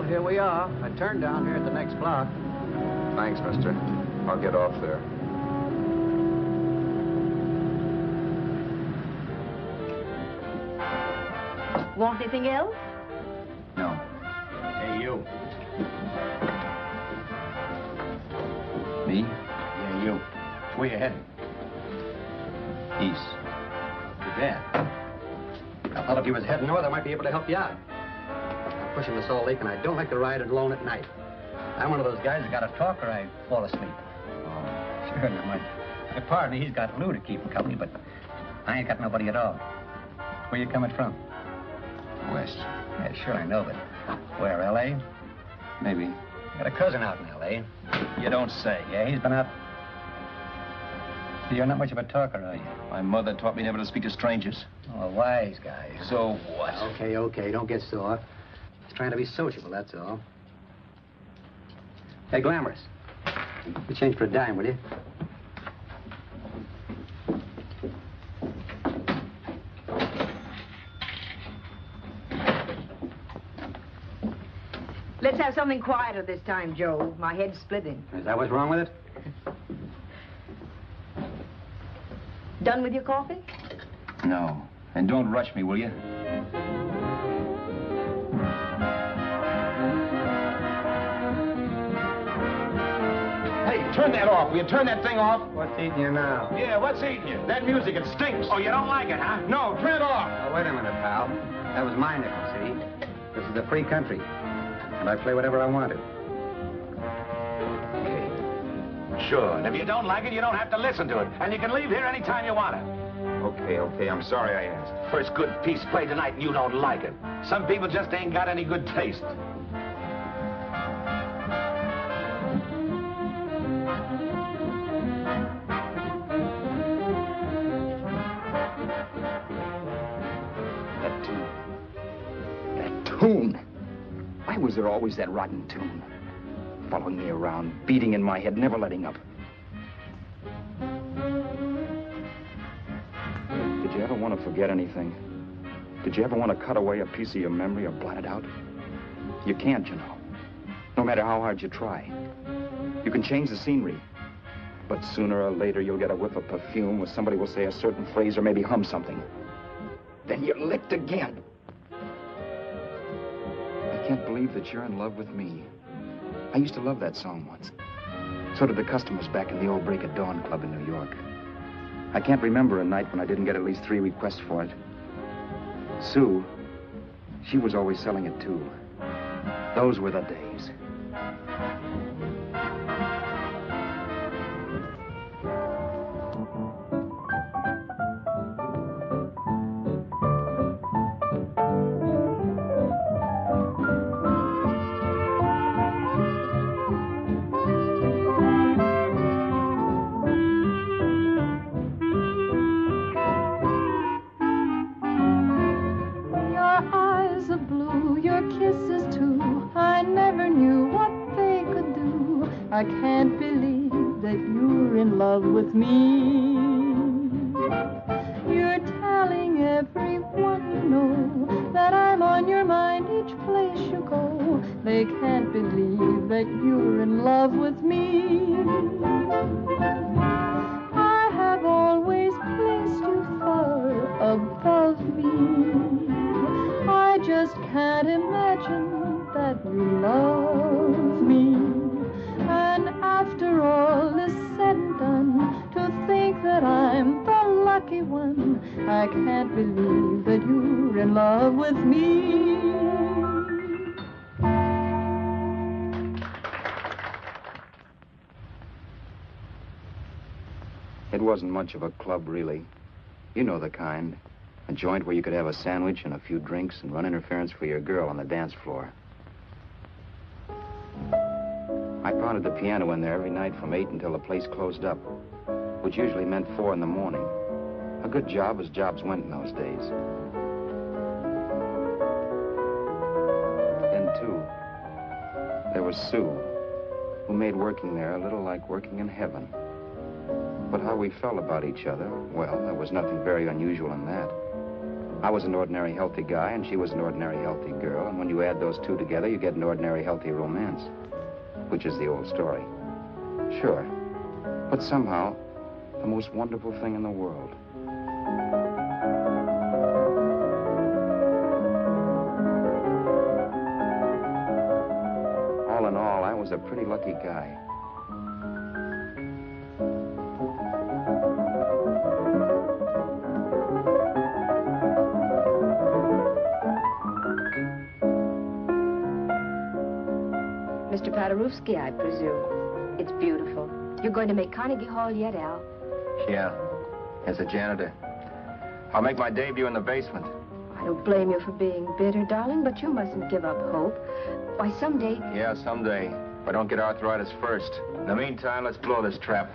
here we are. I turned down here at the next block. Thanks, mister. I'll get off there. Want anything else? No. Hey, you. Me? Yeah, you. Where you heading? East. Too bad. I thought if you was heading north, I might be able to help you out. I'm pushing the Salt Lake, and I don't like to ride it alone at night. I'm one of those guys that got to talk or I fall asleep. Oh, sure, now, my partner, he's got Lou to keep him company, but I ain't got nobody at all. Where you coming from? West. Yeah, sure, I know, but where, L.A.? Maybe. Got a cousin out in L.A. You don't say. Yeah, he's been out. You're not much of a talker, are you? My mother taught me never to speak to strangers. Oh, a wise guy. So what? Okay, don't get sore. Just trying to be sociable, that's all. Hey, Glamorous. You change for a dime, will you? Let's have something quieter this time, Joe. My head's splitting. Is that what's wrong with it? Done with your coffee? No. And don't rush me, will you? Hey, turn that off. Will you turn that thing off? What's eating you now? Yeah, what's eating you? That music, it stinks. Oh, you don't like it, huh? No, turn it off. Oh, wait a minute, pal. That was my nickel, see? This is a free country. And I play whatever I want to. Okay. Sure, and if you don't like it, you don't have to listen to it. And you can leave here anytime you want to. Okay, I'm sorry I asked. First good piece played tonight and you don't like it. Some people just ain't got any good taste. That tune. Why was there always that rotten tune? Following me around, beating in my head, never letting up. Did you ever want to forget anything? Did you ever want to cut away a piece of your memory or blot it out? You can't, you know. No matter how hard you try. You can change the scenery. But sooner or later, you'll get a whiff of perfume or somebody will say a certain phrase or maybe hum something. Then you're licked again. I can't believe that you're in love with me. I used to love that song once. So did the customers back in the old Break at Dawn club in New York. I can't remember a night when I didn't get at least 3 requests for it. Sue, she was always selling it too. Those were the days. I can't believe that you're in love with me. You're telling everyone you know that I'm on your mind each place you go. They can't believe that you're in love with me. I have always placed you far above me. I just can't imagine that you love me. And after all is said and done, to think that I'm the lucky one, I can't believe that you're in love with me. It wasn't much of a club, really. You know the kind. A joint where you could have a sandwich and a few drinks and run interference for your girl on the dance floor. I pounded the piano in there every night from 8 until the place closed up, which usually meant 4 in the morning. A good job as jobs went in those days. Then, too, there was Sue, who made working there a little like working in heaven. But how we felt about each other, well, there was nothing very unusual in that. I was an ordinary healthy guy, and she was an ordinary healthy girl, and when you add those two together, you get an ordinary healthy romance, which is the old story. Sure, but somehow, the most wonderful thing in the world. All in all, I was a pretty lucky guy. Mr. Paderewski, I presume. It's beautiful. You're going to make Carnegie Hall yet, Al? Yeah, as a janitor. I'll make my debut in the basement. I don't blame you for being bitter, darling, but you mustn't give up hope. Why, someday... Yeah, someday. If I don't get arthritis first. In the meantime, let's blow this trap.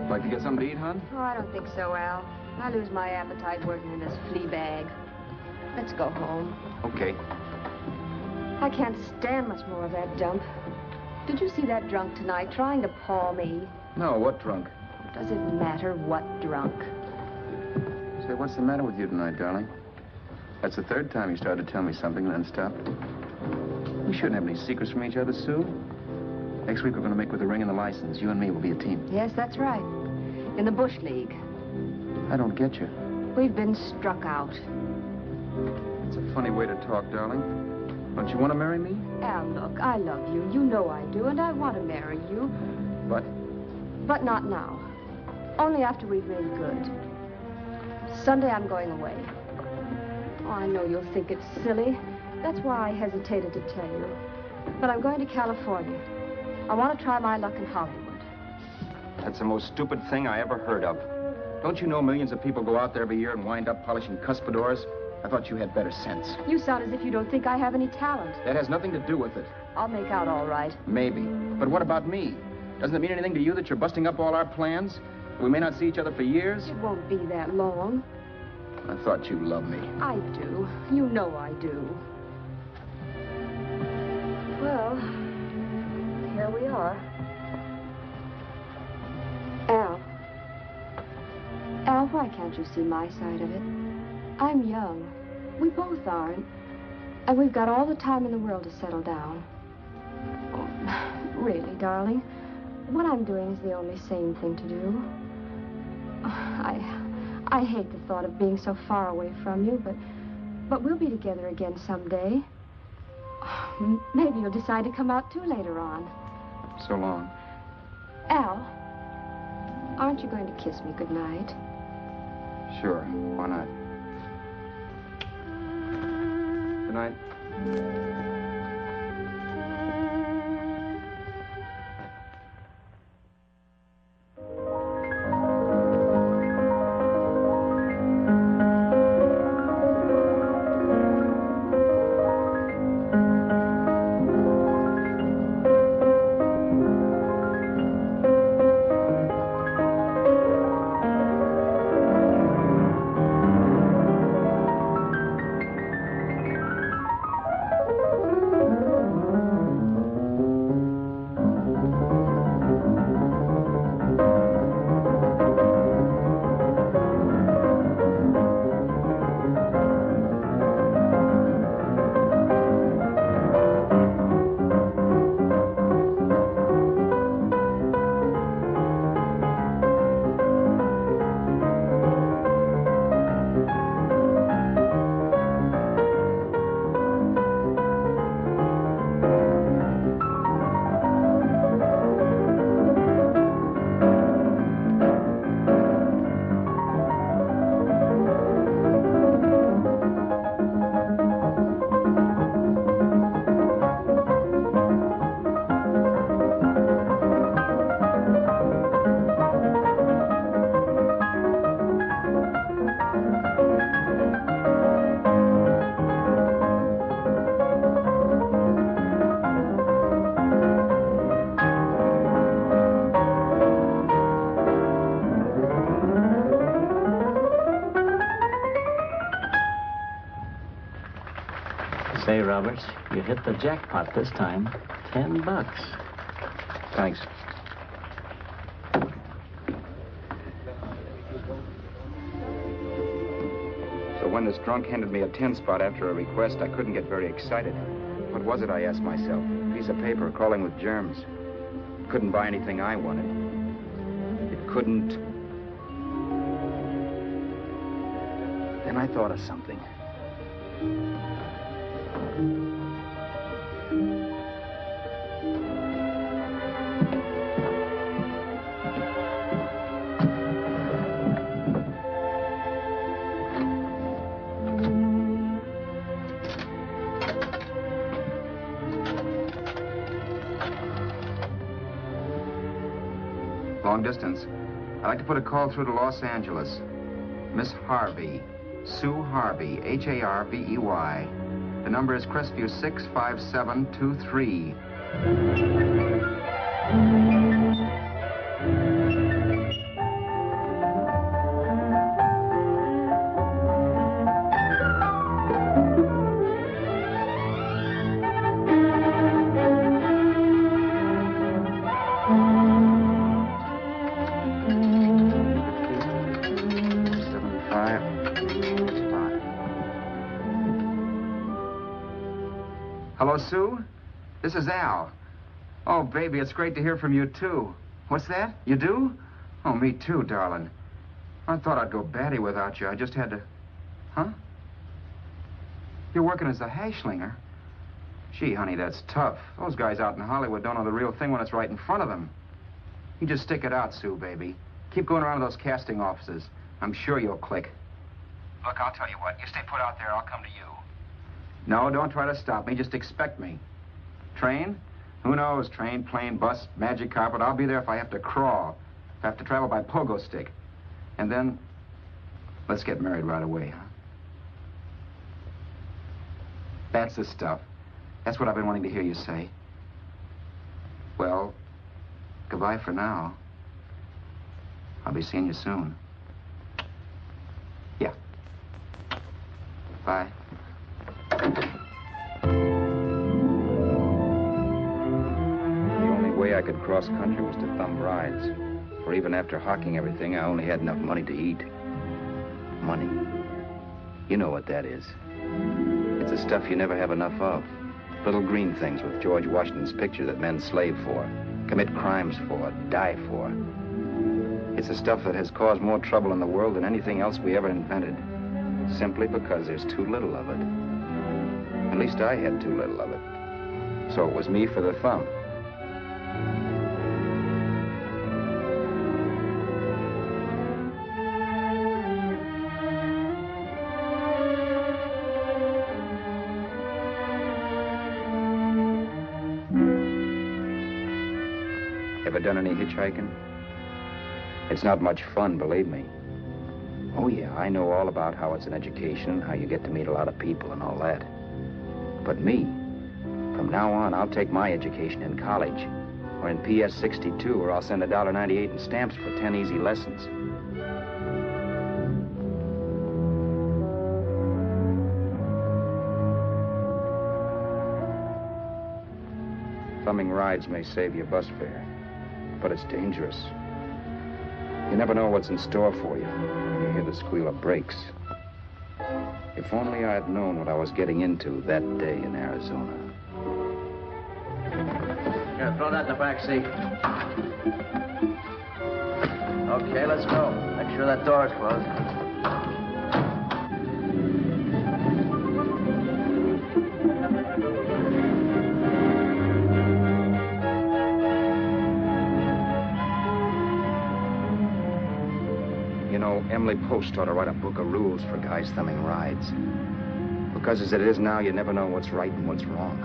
Like to get something to eat, hon? Oh, I don't think so, Al. I lose my appetite working in this flea bag. Let's go home. Okay. I can't stand much more of that dump. Did you see that drunk tonight trying to paw me? No, what drunk? Does it matter what drunk? Say, what's the matter with you tonight, darling? That's the third time you started to tell me something and then stopped. We shouldn't have any secrets from each other, Sue. Next week we're going to make with the ring and the license. You and me will be a team. Yes, that's right. In the Bush League. I don't get you. We've been struck out. It's a funny way to talk, darling. Don't you want to marry me? Al, look, I love you. You know I do, and I want to marry you. But But not now. Only after we've made good. Sunday I'm going away. Oh, I know you'll think it's silly. That's why I hesitated to tell you. But I'm going to California. I want to try my luck in Hollywood. That's the most stupid thing I ever heard of. Don't you know millions of people go out there every year and wind up polishing cuspidors? I thought you had better sense. You sound as if you don't think I have any talent. That has nothing to do with it. I'll make out all right. Maybe. But what about me? Doesn't it mean anything to you that you're busting up all our plans? We may not see each other for years? It won't be that long. I thought you loved me. I do. You know I do. Well, here we are. Al. Al, why can't you see my side of it? I'm young. We both aren't. And we've got all the time in the world to settle down. Oh, really, darling, what I'm doing is the only sane thing to do. I hate the thought of being so far away from you, but we'll be together again someday. Maybe you'll decide to come out too later on. So long. Al, aren't you going to kiss me goodnight? Sure. Why not? Good night. You hit the jackpot this time. $10. Thanks. So when this drunk handed me a 10 spot after a request, I couldn't get very excited. What was it, I asked myself? A piece of paper crawling with germs. Couldn't buy anything I wanted. It couldn't... Then I thought of something. Long distance. I'd like to put a call through to Los Angeles. Miss Harvey. Sue Harvey, Harvey. The number is Crestview 65723. Hello, Sue? This is Al. Oh, baby, it's great to hear from you, too. What's that? You do? Oh, me too, darling. I thought I'd go batty without you. I just had to... Huh? You're working as a hashlinger? Gee, honey, that's tough. Those guys out in Hollywood don't know the real thing when it's right in front of them. You just stick it out, Sue, baby. Keep going around to those casting offices. I'm sure you'll click. Look, I'll tell you what. You stay put out there, I'll come to you. No, don't try to stop me. Just expect me. Train? Who knows? Train, plane, bus, magic carpet. I'll be there if I have to crawl. If I have to travel by pogo stick. And then, let's get married right away, huh? That's the stuff. That's what I've been wanting to hear you say. Well, goodbye for now. I'll be seeing you soon. Yeah. Bye. The only way I could cross country was to thumb rides. For even after hawking everything, I only had enough money to eat. Money. You know what that is. It's the stuff you never have enough of. Little green things with George Washington's picture that men slave for, commit crimes for, die for. It's the stuff that has caused more trouble in the world than anything else we ever invented. Simply because there's too little of it. At least I had too little of it. So it was me for the thumb. Ever done any hitchhiking? It's not much fun, believe me. Oh, yeah, I know all about how it's an education, how you get to meet a lot of people and all that. But me, from now on, I'll take my education in college, or in PS 62, or I'll send $1.98 in stamps for 10 easy lessons. Thumbing rides may save you bus fare, but it's dangerous. You never know what's in store for you. You hear the squeal of brakes. If only I had known what I was getting into that day in Arizona. Here, throw that in the back seat. Okay, let's go. Make sure that door's closed. Emily Post ought to write a book of rules for guys thumbing rides. Because as it is now, you never know what's right and what's wrong.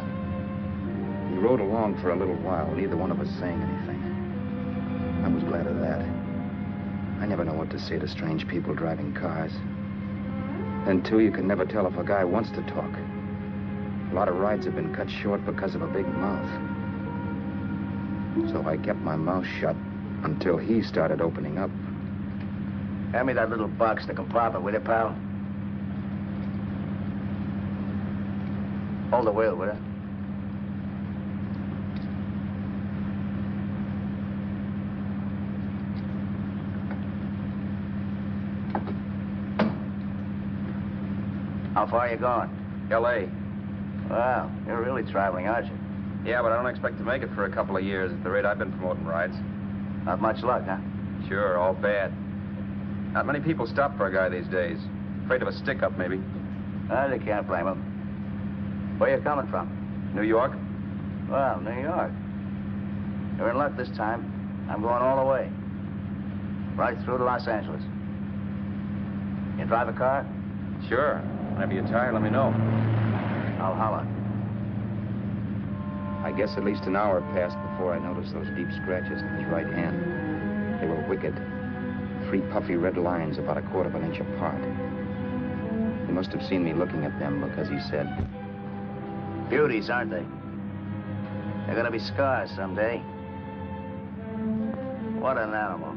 We rode along for a little while, neither one of us saying anything. I was glad of that. I never know what to say to strange people driving cars. Then, too, you can never tell if a guy wants to talk. A lot of rides have been cut short because of a big mouth. So I kept my mouth shut until he started opening up. Hand me that little box in the compartment, will you, pal? Hold the wheel, will you? How far are you going? L.A. Well, you're really traveling, aren't you? Yeah, but I don't expect to make it for a couple of years at the rate I've been promoting rides. Not much luck, huh? Sure, all bad. Not many people stop for a guy these days. Afraid of a stick-up, maybe. Well, you can't blame them. Where you coming from? New York? Well, New York. You're in luck this time. I'm going all the way. Right through to Los Angeles. You drive a car? Sure. Whenever you're tired, let me know. I'll holler. I guess at least an hour passed before I noticed those deep scratches in his right hand. They were wicked. 3 puffy red lines about 1/4 of an inch apart. He must have seen me looking at them because he said, Beauties, aren't they? They're gonna be scars someday. What an animal.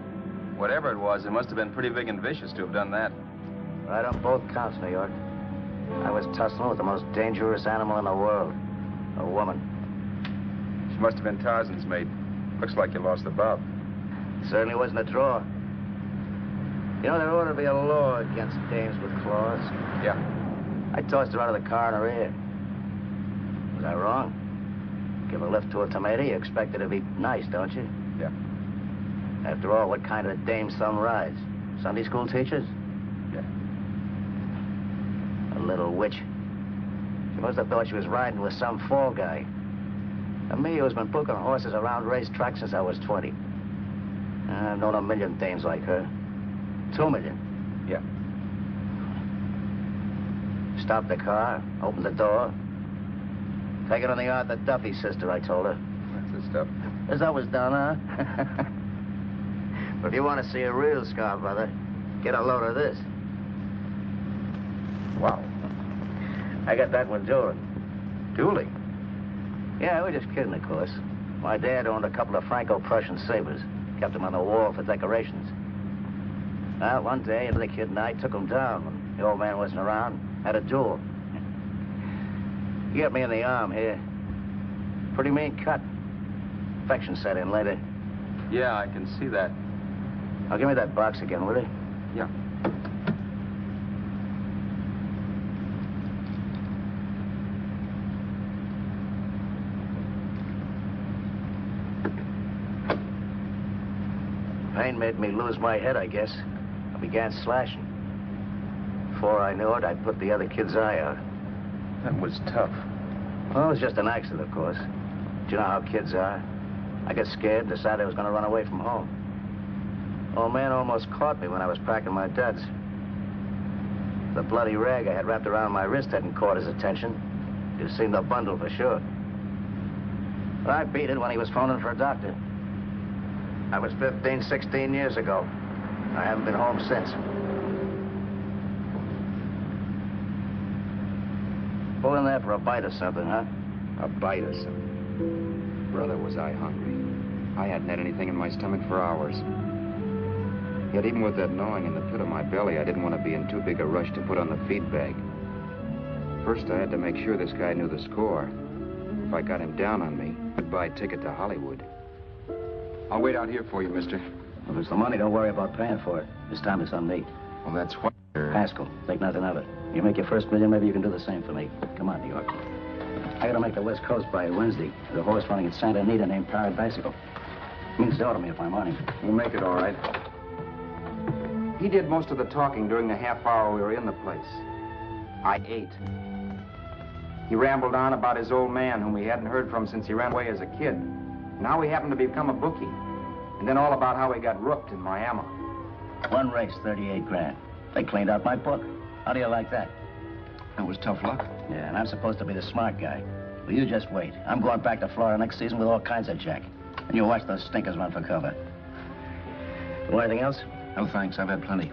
Whatever it was, it must have been pretty big and vicious to have done that. Right on both counts, New York. I was tussling with the most dangerous animal in the world. A woman. She must have been Tarzan's mate. Looks like you lost the bob. Certainly wasn't a draw. You know, there ought to be a law against dames with claws. Yeah. I tossed her out of the car in her ear. Was I wrong? Give a lift to a tomato, you expect her to be nice, don't you? Yeah. After all, what kind of dame's thumb rides? Sunday school teachers? Yeah. A little witch. She must have thought she was riding with some fall guy. And me, who's been booking horses around racetracks since I was 20. I've known a million dames like her. 2 million. Yeah. Stopped the car, opened the door. Take it on the yard, the Duffy sister, I told her. That's the stuff. As that was done, huh? But if you want to see a real scar, brother, get a load of this. Wow. I got that one dueling. Dueling? Yeah, we're just kidding, of course. My dad owned a couple of Franco-Prussian sabers. Kept them on the wall for decorations. Well, one day, the kid and I took them down when the old man wasn't around. Had a duel. He got me in the arm here. Pretty mean cut. Infection set in later. Yeah, I can see that. Now, give me that box again, will you? Yeah. Pain made me lose my head, I guess. I began slashing. Before I knew it, I put the other kid's eye out. That was tough. Well, it was just an accident, of course. Do you know how kids are? I got scared and decided I was going to run away from home. Old man almost caught me when I was packing my duds. The bloody rag I had wrapped around my wrist hadn't caught his attention. You'd seen the bundle for sure. But I beat it when he was phoning for a doctor. That was 15, 16 years ago. I haven't been home since. Pull in there for a bite or something, huh? a bite or something. Brother, was I hungry. I hadn't had anything in my stomach for hours. Yet even with that gnawing in the pit of my belly, I didn't want to be in too big a rush to put on the feed bag. First, I had to make sure this guy knew the score. If I got him down on me, goodbye ticket to Hollywood. I'll wait out here for you, mister. If it's the money, don't worry about paying for it. This time it's on me. Well, that's what... Haskell, think nothing of it. You make your first million, maybe you can do the same for me. Come on, New York. I gotta make the West Coast by Wednesday. There's a horse running at Santa Anita named Pirate Bicycle. Means to me if I'm on him. We'll make it all right. He did most of the talking during the half hour we were in the place. I ate. He rambled on about his old man, whom we hadn't heard from since he ran away as a kid. Now he happened to become a bookie. And then all about how he got rooked in Miami. One race, 38 grand. They cleaned out my book. How do you like that? That was tough luck. Yeah, and I'm supposed to be the smart guy. Well, you just wait. I'm going back to Florida next season with all kinds of jack. And you watch those stinkers run for cover. Want anything else? No, thanks. I've had plenty.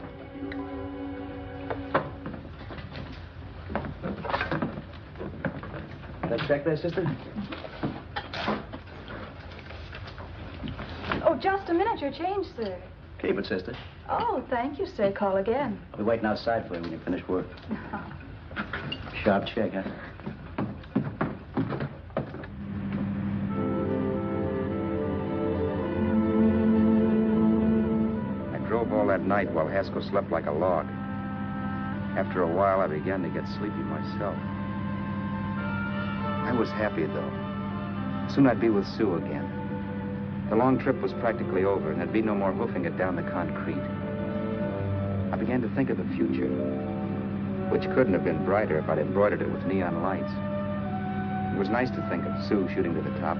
That check there, sister? Oh, just a minute. Your change, sir. Keep it, sister. Oh, thank you, sir. Call again. I'll be waiting outside for you when you finish work. Sharp check, huh? I drove all that night while Haskell slept like a log. After a while, I began to get sleepy myself. I was happy, though. Soon I'd be with Sue again. The long trip was practically over, and there'd be no more hoofing it down the concrete. I began to think of the future, which couldn't have been brighter if I'd embroidered it with neon lights. It was nice to think of Sue shooting to the top.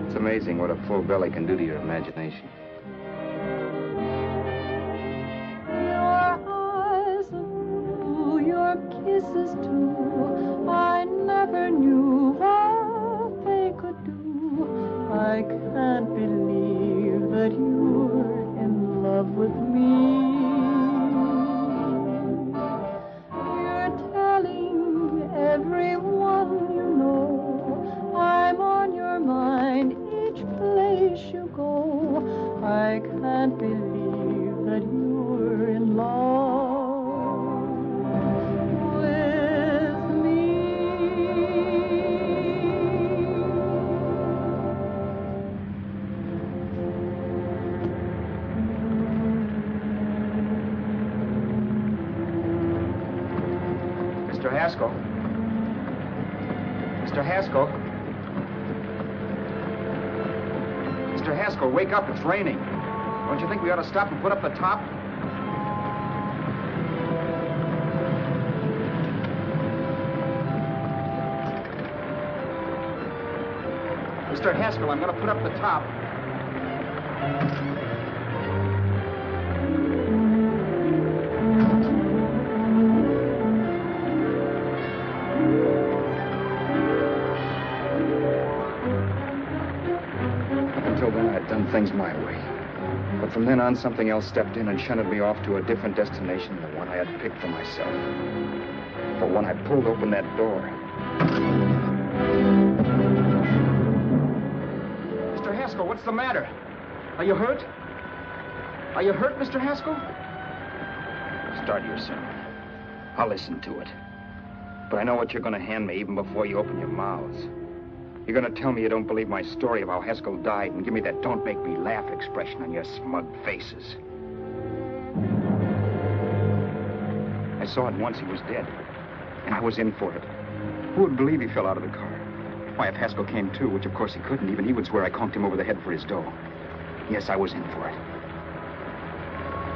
It's amazing what a full belly can do to your imagination. Your eyes are blue, your kisses too. I never knew what they could do. I can't believe that you're in love with me. You're telling everyone you know I'm on your mind each place you go. I can't believe that you're in love with me. Mr. Haskell? Mr. Haskell? Mr. Haskell, wake up. It's raining. Don't you think we ought to stop and put up the top? Mr. Haskell, I'm going to put up the top. Until then, I'd done things my way. But from then on, something else stepped in and shunted me off to a different destination than the one I had picked for myself. But when I pulled open that door... Mr. Haskell, what's the matter? Are you hurt? Are you hurt, Mr. Haskell? Start your sermon. I'll listen to it. But I know what you're going to hand me even before you open your mouths. You're going to tell me you don't believe my story of how Haskell died and give me that don't make me laugh expression on your smug faces. I saw at once he was dead, and I was in for it. Who would believe he fell out of the car? Why, if Haskell came too, which of course he couldn't, even he would swear I conked him over the head for his dough. Yes, I was in for it.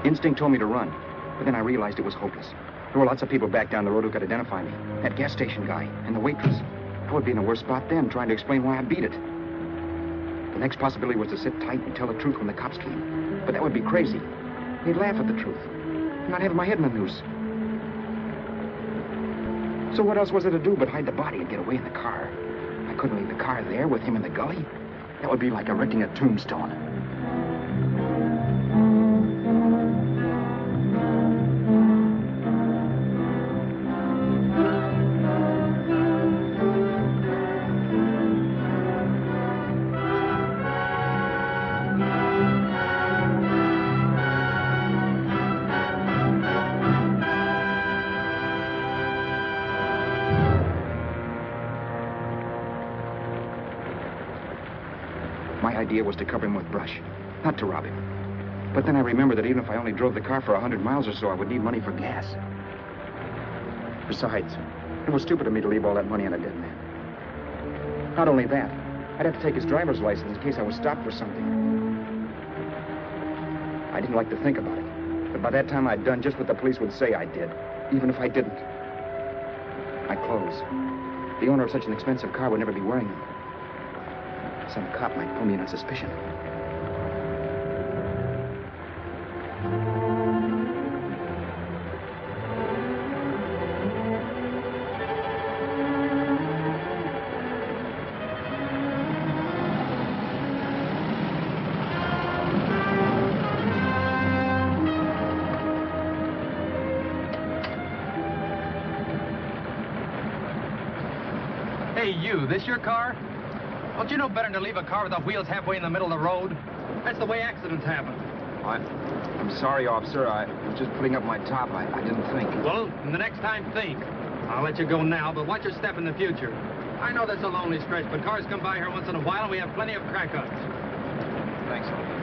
Instinct told me to run, but then I realized it was hopeless. There were lots of people back down the road who could identify me. That gas station guy and the waitress. I would be in a worse spot then, trying to explain why I beat it. The next possibility was to sit tight and tell the truth when the cops came. But that would be crazy. They'd laugh at the truth. And I'd have my head in the noose. So what else was there to do but hide the body and get away in the car? I couldn't leave the car there with him in the gully. That would be like erecting a tombstone. My idea was to cover him with brush, not to rob him. But then I remembered that even if I only drove the car for 100 miles or so, I would need money for gas. Besides, it was stupid of me to leave all that money on a dead man. Not only that, I'd have to take his driver's license in case I was stopped for something. I didn't like to think about it, but by that time I'd done just what the police would say I did, even if I didn't. My clothes. The owner of such an expensive car would never be wearing them. Some cop might pull me in on suspicion. Hey, you, this your car? Don't you know better than to leave a car with the wheels halfway in the middle of the road? That's the way accidents happen. I'm sorry, officer. I was just putting up my top. I didn't think. Well, the next time, think. I'll let you go now, but watch your step in the future. I know that's a lonely stretch, but cars come by here once in a while, and we have plenty of crack-ups. Thanks, officer.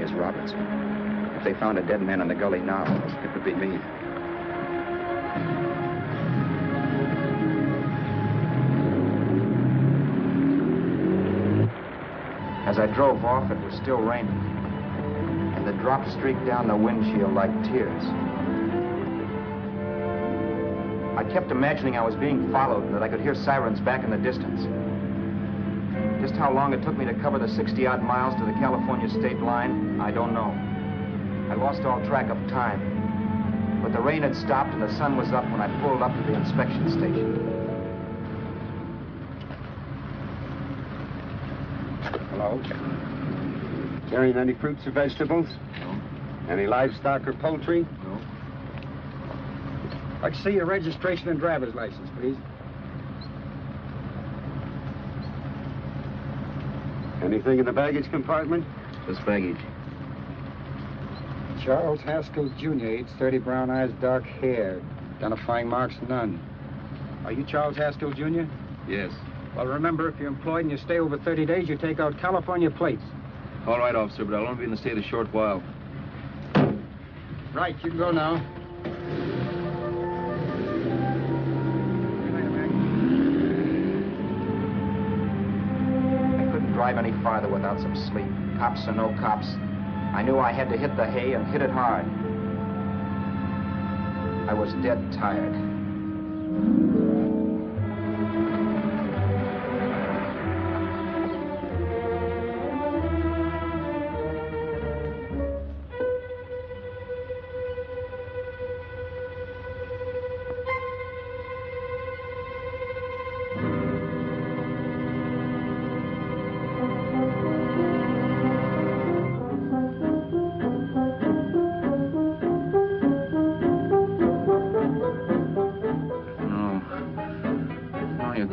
Miss Roberts. If they found a dead man in the gully now, it would be me. As I drove off, it was still raining, and the drops streaked down the windshield like tears. I kept imagining I was being followed and that I could hear sirens back in the distance. Just how long it took me to cover the 60-odd miles to the California state line, I don't know. I lost all track of time. But the rain had stopped and the sun was up when I pulled up to the inspection station. Hello? Carrying any fruits or vegetables? No. Any livestock or poultry? No. I'd like to see your registration and driver's license, please. Anything in the baggage compartment? Just baggage. Charles Haskell, Jr., age 30, brown eyes, dark hair. Identifying marks, none. Are you Charles Haskell, Jr.? Yes. Well, remember, if you're employed and you stay over 30 days, you take out California plates. All right, officer, but I'll only be in the state a short while. Right, you can go now. I couldn't drive any farther without some sleep. Cops or no cops, I knew I had to hit the hay and hit it hard. I was dead tired.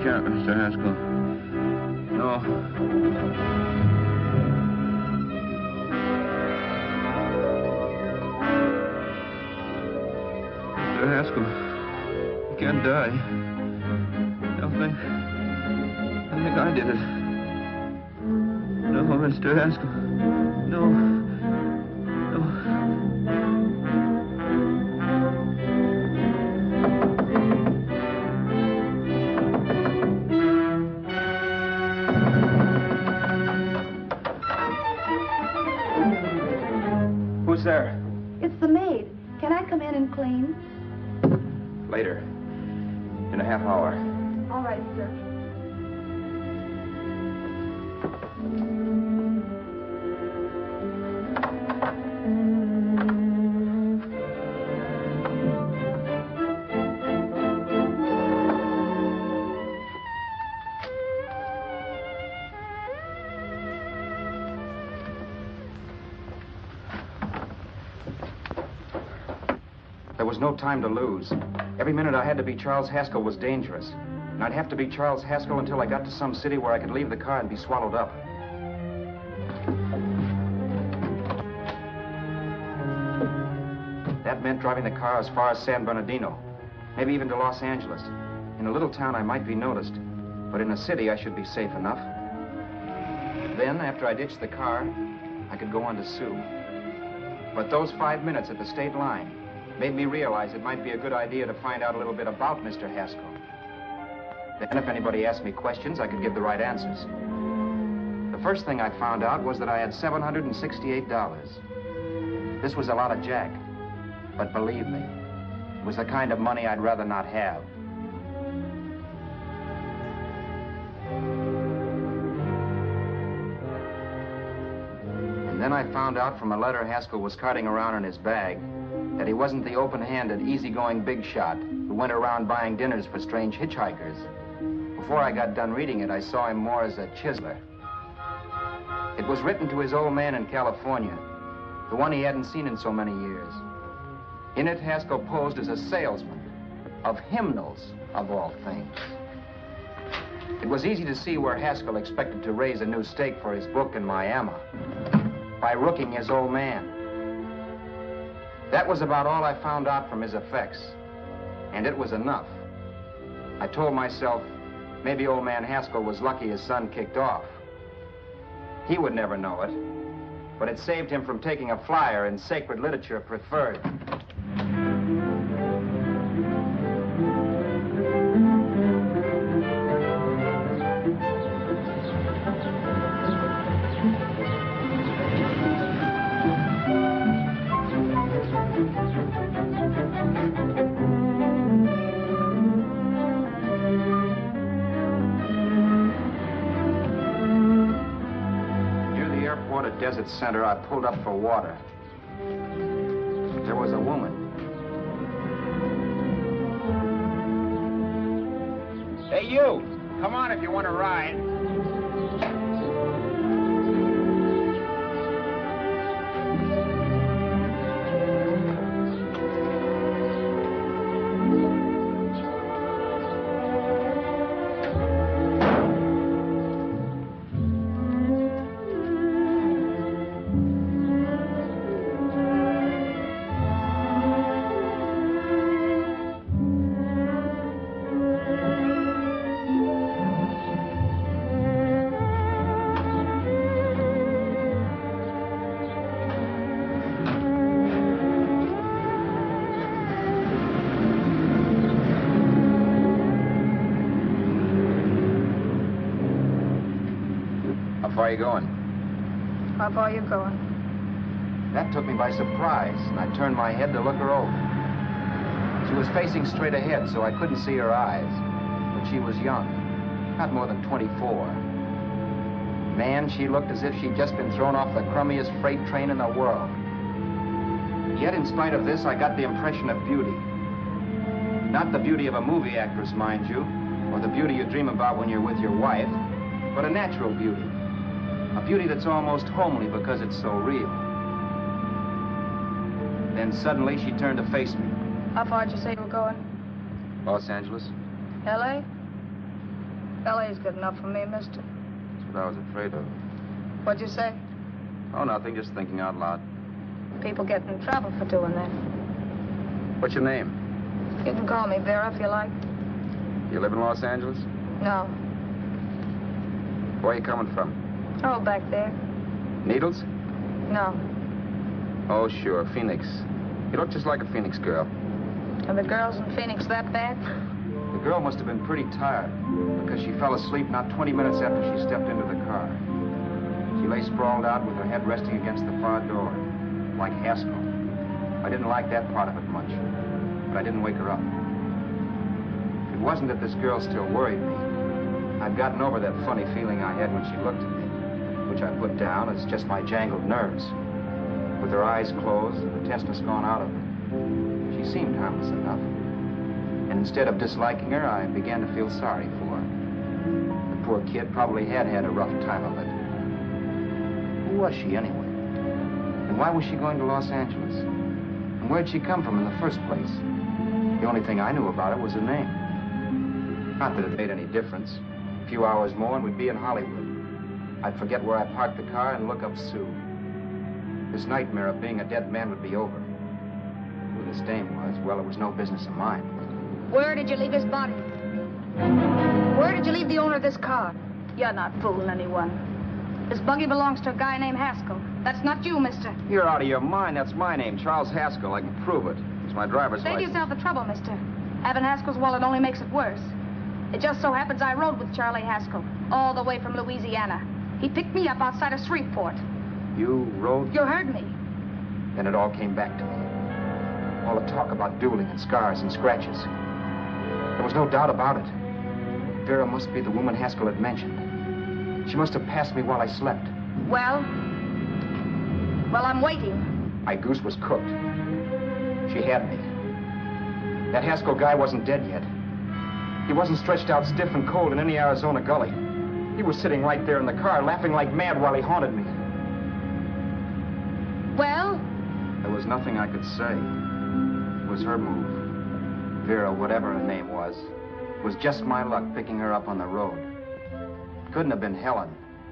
Mr. Haskell. No. Mr. Haskell, you can't die. Don't think I did it. No, Mr. Haskell. No. No. There? It's the maid. Can I come in and clean? Later. In a half hour. All right, sir. There was no time to lose. Every minute I had to be Charles Haskell was dangerous. And I'd have to be Charles Haskell until I got to some city where I could leave the car and be swallowed up. That meant driving the car as far as San Bernardino, maybe even to Los Angeles. In a little town, I might be noticed, but in a city, I should be safe enough. Then, after I ditched the car, I could go on to Sue. But those 5 minutes at the state line made me realize it might be a good idea to find out a little bit about Mr. Haskell. Then if anybody asked me questions, I could give the right answers. The first thing I found out was that I had $768. This was a lot of jack, but believe me, it was the kind of money I'd rather not have. And then I found out from a letter Haskell was carting around in his bag that he wasn't the open-handed, easygoing big shot who went around buying dinners for strange hitchhikers. Before I got done reading it, I saw him more as a chiseler. It was written to his old man in California, the one he hadn't seen in so many years. In it, Haskell posed as a salesman of hymnals, of all things. It was easy to see where Haskell expected to raise a new stake for his book in Miami by rooking his old man. That was about all I found out from his effects, and it was enough. I told myself, maybe old man Haskell was lucky his son kicked off. He would never know it, but it saved him from taking a flyer in sacred literature preferred. Desert Center, I pulled up for water. There was a woman. Hey, you! Come on if you want to ride. How far are you going? How far are you going? That took me by surprise, and I turned my head to look her over. She was facing straight ahead, so I couldn't see her eyes. But she was young, not more than 24. Man, she looked as if she'd just been thrown off the crummiest freight train in the world. Yet, in spite of this, I got the impression of beauty. Not the beauty of a movie actress, mind you, or the beauty you dream about when you're with your wife, but a natural beauty. A beauty that's almost homely because it's so real. Then suddenly she turned to face me. How far did you say you were going? Los Angeles? L.A.? L.A.'s good enough for me, mister. That's what I was afraid of. What'd you say? Oh, nothing, just thinking out loud. People get in trouble for doing that. What's your name? You can call me Vera if you like. You live in Los Angeles? No. Where are you coming from? Oh, back there. Needles? No. Oh, sure, Phoenix. You look just like a Phoenix girl. Are the girls in Phoenix that bad? The girl must have been pretty tired, because she fell asleep not 20 minutes after she stepped into the car. She lay sprawled out with her head resting against the far door, like Haskell. I didn't like that part of it much, but I didn't wake her up. It wasn't that this girl still worried me. I'd gotten over that funny feeling I had when she looked at me, which I put down as just my jangled nerves. With her eyes closed and the tenseness gone out of her, she seemed harmless enough. And instead of disliking her, I began to feel sorry for her. The poor kid probably had had a rough time of it. Who was she anyway? And why was she going to Los Angeles? And where'd she come from in the first place? The only thing I knew about her was her name. Not that it made any difference. A few hours more and we'd be in Hollywood. I'd forget where I parked the car and look up Sue. This nightmare of being a dead man would be over. Who this dame was, well, it was no business of mine. Where did you leave his body? Where did you leave the owner of this car? You're not fooling anyone. This buggy belongs to a guy named Haskell. That's not you, mister. You're out of your mind. That's my name, Charles Haskell. I can prove it. It's my driver's Save license. yourself the trouble, mister. Having Haskell's wallet only makes it worse. It just so happens I rode with Charlie Haskell all the way from Louisiana. He picked me up outside of Shreveport. You rode? You heard me. Then it all came back to me. All the talk about dueling and scars and scratches. There was no doubt about it. Vera must be the woman Haskell had mentioned. She must have passed me while I slept. Well, I'm waiting. My goose was cooked. She had me. That Haskell guy wasn't dead yet. He wasn't stretched out stiff and cold in any Arizona gully. He was sitting right there in the car, laughing like mad while he haunted me. Well? There was nothing I could say. It was her move. Vera, whatever her name was, was just my luck picking her up on the road. It couldn't have been Helen,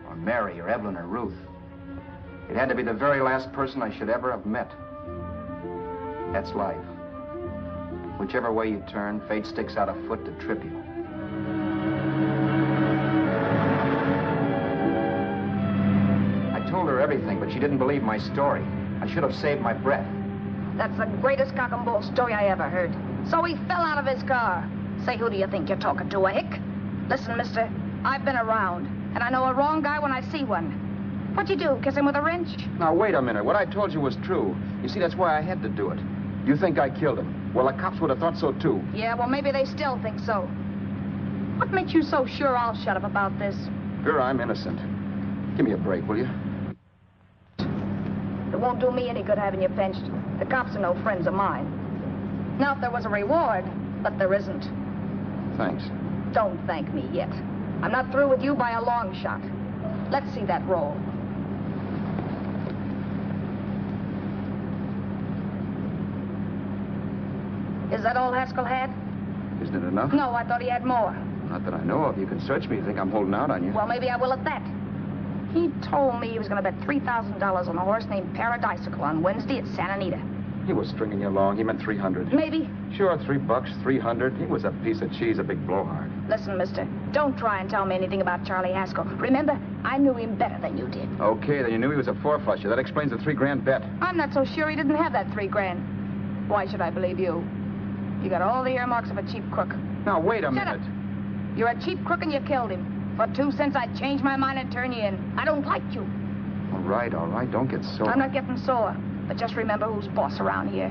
or Mary, or Evelyn, or Ruth. It had to be the very last person I should ever have met. That's life. Whichever way you turn, fate sticks out a foot to trip you. I told her everything. everything, but she didn't believe my story. I should have saved my breath. That's the greatest cock and bull story I ever heard. So he fell out of his car. Say, who do you think you're talking to, a hick? Listen, mister, I've been around, and I know a wrong guy when I see one. What'd you do, kiss him with a wrench? Now, wait a minute. What I told you was true. You see, that's why I had to do it. You think I killed him. Well, the cops would have thought so, too. Yeah, well, maybe they still think so. What makes you so sure I'll shut up about this? Girl, I'm innocent. Give me a break, will you? It won't do me any good having you pinched. The cops are no friends of mine. Now, if there was a reward, but there isn't. Thanks. Don't thank me yet. I'm not through with you by a long shot. Let's see that roll. Is that all Haskell had? Isn't it enough? No, I thought he had more. Not that I know of. You can search me. You think I'm holding out on you? Well, maybe I will at that. He told me he was going to bet $3,000 on a horse named Paradisical on Wednesday at Santa Anita. He was stringing you along. He meant 300. Maybe. Sure, $3, 300. He was a piece of cheese, a big blowhard. Listen, mister, don't try and tell me anything about Charlie Haskell. Remember, I knew him better than you did. Okay, then you knew he was a four-flusher. That explains the $3,000 bet. I'm not so sure he didn't have that $3,000. Why should I believe you? You got all the earmarks of a cheap crook. Now, wait a Shut minute. up. You're a cheap crook and you killed him. For 2 cents, I'd change my mind and turn you in. I don't like you. All right. Don't get sore. I'm not getting sore. But just remember who's boss around here.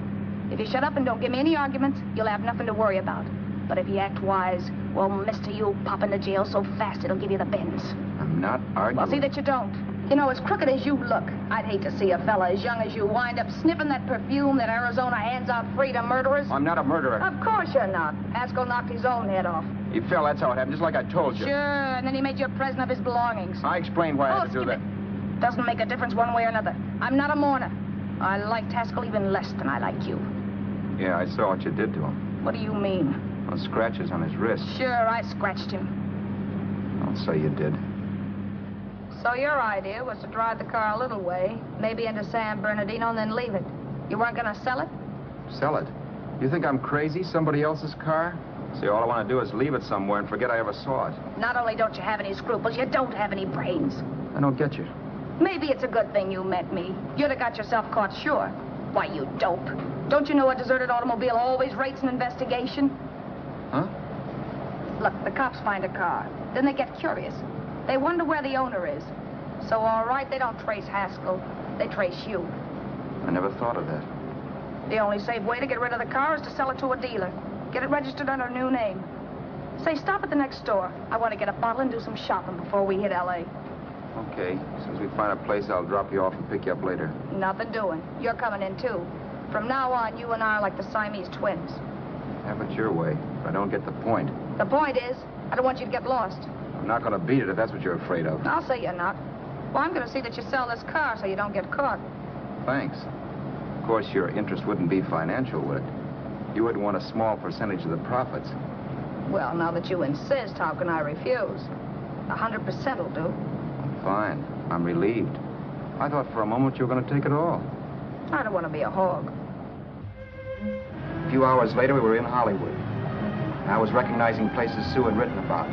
If you shut up and don't give me any arguments, you'll have nothing to worry about. But if you act wise, well, mister, you'll pop into jail so fast it'll give you the bends. I'm not arguing. Well, see that you don't. You know, as crooked as you look, I'd hate to see a fella as young as you wind up sniffing that perfume that Arizona hands out free to murderers. I'm not a murderer. Of course you're not. Haskell knocked his own head off. He fell. That's how it happened, just like I told you. Sure, and then he made you a present of his belongings. I explained why I had to do skip that. it. Doesn't make a difference one way or another. I'm not a mourner. I liked Haskell even less than I like you. Yeah, I saw what you did to him. What do you mean? Those scratches on his wrist. Sure, I scratched him. Don't say you did. So your idea was to drive the car a little way, maybe into San Bernardino, and then leave it. You weren't going to sell it? Sell it? You think I'm crazy? Somebody else's car? See, all I want to do is leave it somewhere and forget I ever saw it. Not only don't you have any scruples, you don't have any brains. I don't get you. Maybe it's a good thing you met me. You'd have got yourself caught, sure. Why, you dope. Don't you know a deserted automobile always rates an investigation? Huh? Look, the cops find a car. Then they get curious. They wonder where the owner is. So, all right, they don't trace Haskell. They trace you. I never thought of that. The only safe way to get rid of the car is to sell it to a dealer. Get it registered under a new name. Say, stop at the next store. I want to get a bottle and do some shopping before we hit L.A. Okay. As soon as we find a place, I'll drop you off and pick you up later. Nothing doing. You're coming in, too. From now on, you and I are like the Siamese twins. Have it your way, but I don't get the point. The point is, I don't want you to get lost. I'm not going to beat it if that's what you're afraid of. I'll say you're not. Well, I'm going to see that you sell this car so you don't get caught. Thanks. Of course, your interest wouldn't be financial, would it? You would want a small percentage of the profits. Well, now that you insist, how can I refuse? 100% will do. Fine. I'm relieved. I thought for a moment you were going to take it all. I don't want to be a hog. A few hours later, we were in Hollywood. I was recognizing places Sue had written about.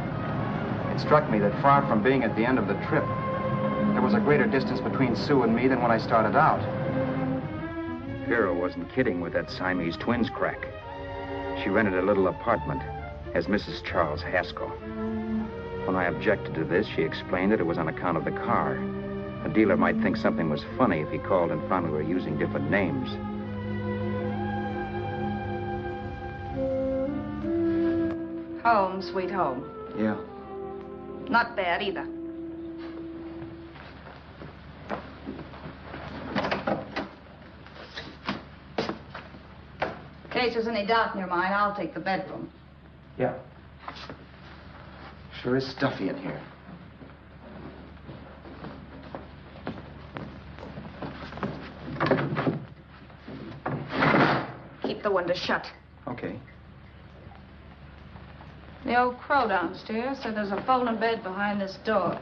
It struck me that far from being at the end of the trip, there was a greater distance between Sue and me than when I started out. Vera wasn't kidding with that Siamese twins crack. She rented a little apartment as Mrs. Charles Haskell. When I objected to this, she explained that it was on account of the car. A dealer might think something was funny if he called and found we were using different names. Home, sweet home. Yeah. Not bad either. In case there's any doubt in your mind, I'll take the bedroom. Yeah. Sure is stuffy in here. Keep the window shut. Okay. The old crow downstairs said there's a folding bed behind this door.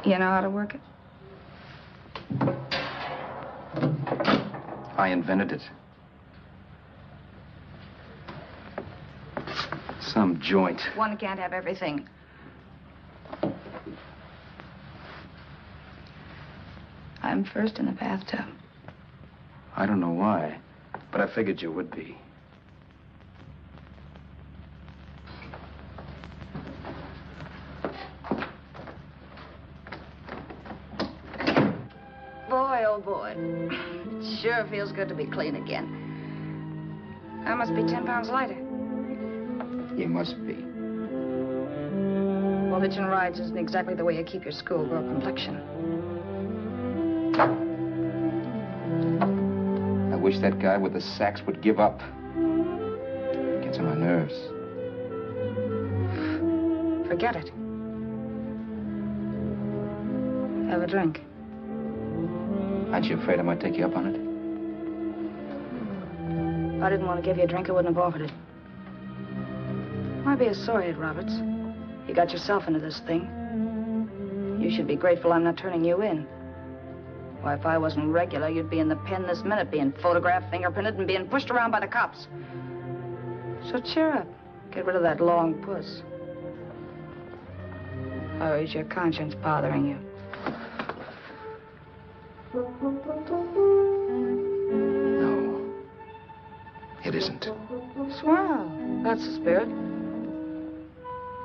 You know how to work it? I invented it. Some joint. One can't have everything. I'm first in the bathtub. I don't know why, but I figured you would be. Boy, oh boy. It sure feels good to be clean again. I must be 10 pounds lighter. You must be. Well, hitching rides isn't exactly the way you keep your schoolgirl complexion. I wish that guy with the sacks would give up. Gets on my nerves. Forget it. Have a drink. Aren't you afraid I might take you up on it? If I didn't want to give you a drink, I wouldn't have offered it. Why be a sorehead, Roberts? You got yourself into this thing. You should be grateful I'm not turning you in. Why, if I wasn't regular, you'd be in the pen this minute, being photographed, fingerprinted, and being pushed around by the cops. So cheer up. Get rid of that long puss. Or is your conscience bothering you? No. It isn't. Swell. That's the spirit.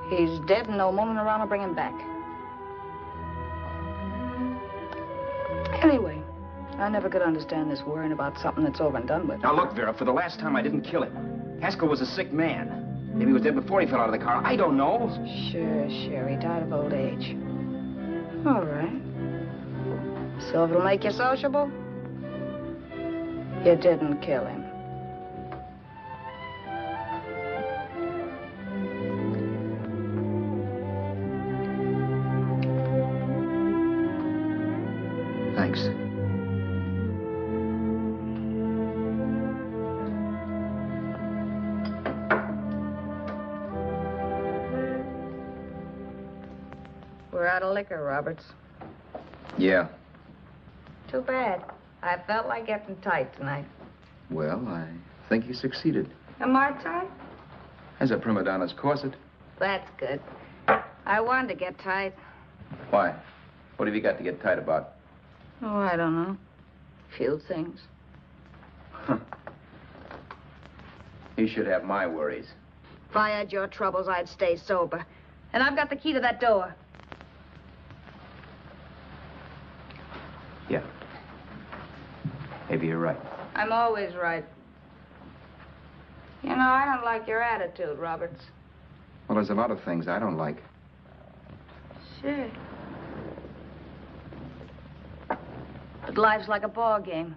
He's dead and no moaning around will bring him back. Anyway, I never could understand this worrying about something that's over and done with. Now look, Vera, for the last time I didn't kill him. Haskell was a sick man. Maybe he was dead before he fell out of the car. I don't know. Sure. He died of old age. All right. So if it'll make you sociable, you didn't kill him. Thanks. We're out of liquor, Roberts. Yeah. Too bad. I felt like getting tight tonight. Well, I think you succeeded. Am I tight? As a prima donna's corset. That's good. I wanted to get tight. Why? What have you got to get tight about? Oh, I don't know. Few things. You should have my worries. If I had your troubles, I'd stay sober. And I've got the key to that door. Yeah. Maybe you're right. I'm always right. You know, I don't like your attitude, Roberts. Well, there's a lot of things I don't like. Sure. But life's like a ball game.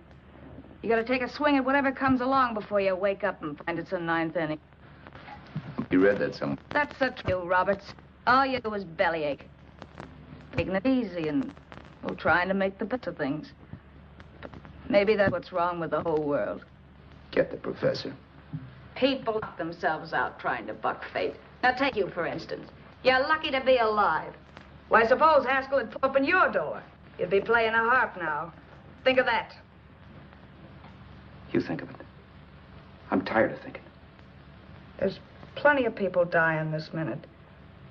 You gotta take a swing at whatever comes along before you wake up and find it's a ninth inning. You read that somewhere. That's the truth, Roberts. All you do is bellyache. Taking it easy and, well, trying to make the best of things. But maybe that's what's wrong with the whole world. Get the professor. People knock themselves out trying to buck fate. Now, take you, for instance. You're lucky to be alive. Why, suppose Haskell had opened your door. You'd be playing a harp now. Think of that. You think of it. I'm tired of thinking. There's plenty of people dying this minute.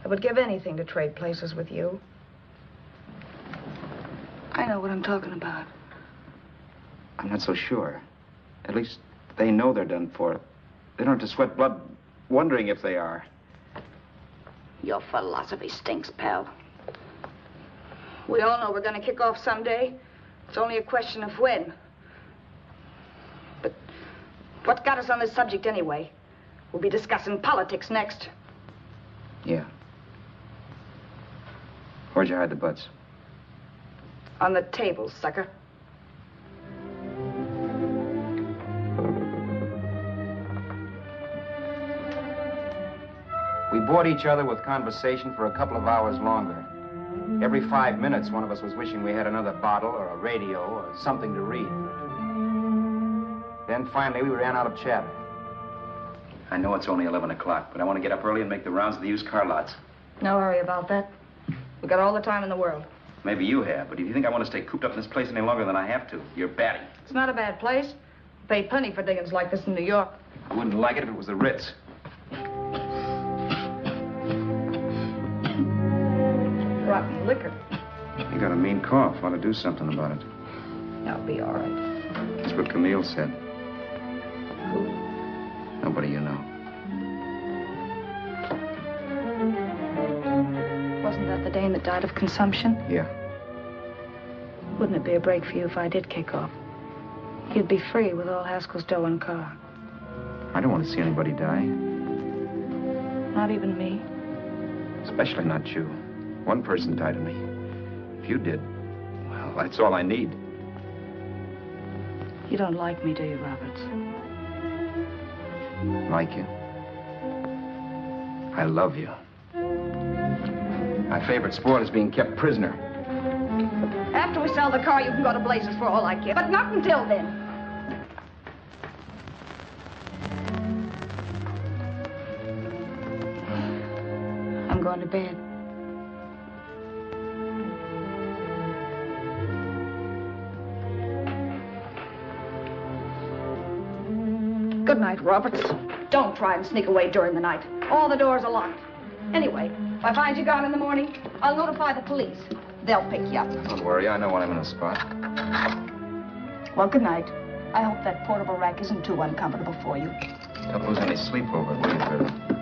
I would give anything to trade places with you. I know what I'm talking about. I'm not so sure. At least they know they're done for. They don't have to sweat blood wondering if they are. Your philosophy stinks, pal. We all know we're going to kick off someday. It's only a question of when. But what got us on this subject anyway? We'll be discussing politics next. Yeah. Where'd you hide the butts? On the table, sucker. We bored each other with conversation for a couple of hours longer. Every 5 minutes, one of us was wishing we had another bottle or a radio or something to read. Then finally, we ran out of chatter. I know it's only 11 o'clock, but I want to get up early and make the rounds of the used car lots. No hurry about that. We got all the time in the world. Maybe you have, but if you think I want to stay cooped up in this place any longer than I have to, you're batty. It's not a bad place. Pay plenty for diggings like this in New York. I wouldn't like it if it was the Ritz. rotten liquor. You got a mean cough. Ought to do something about it. I'll be all right. That's what Camille said. Who? Nobody you know. Wasn't that the dame that died of consumption? Yeah. Wouldn't it be a break for you if I did kick off? You'd be free with all Haskell's dough and car. I don't want to see anybody die. Not even me. Especially not you. One person died of me. If you did, well, that's all I need. You don't like me, do you, Roberts? Like you? I love you. My favorite sport is being kept prisoner. After we sell the car, you can go to blazes for all I care. But not until then. I'm going to bed. Good night, Roberts. Don't try and sneak away during the night. All the doors are locked. Anyway, if I find you gone in the morning, I'll notify the police. They'll pick you up. Don't worry, I know when I'm in a spot. Well, good night. I hope that portable rack isn't too uncomfortable for you. Don't lose any sleep over it, will you, Vera?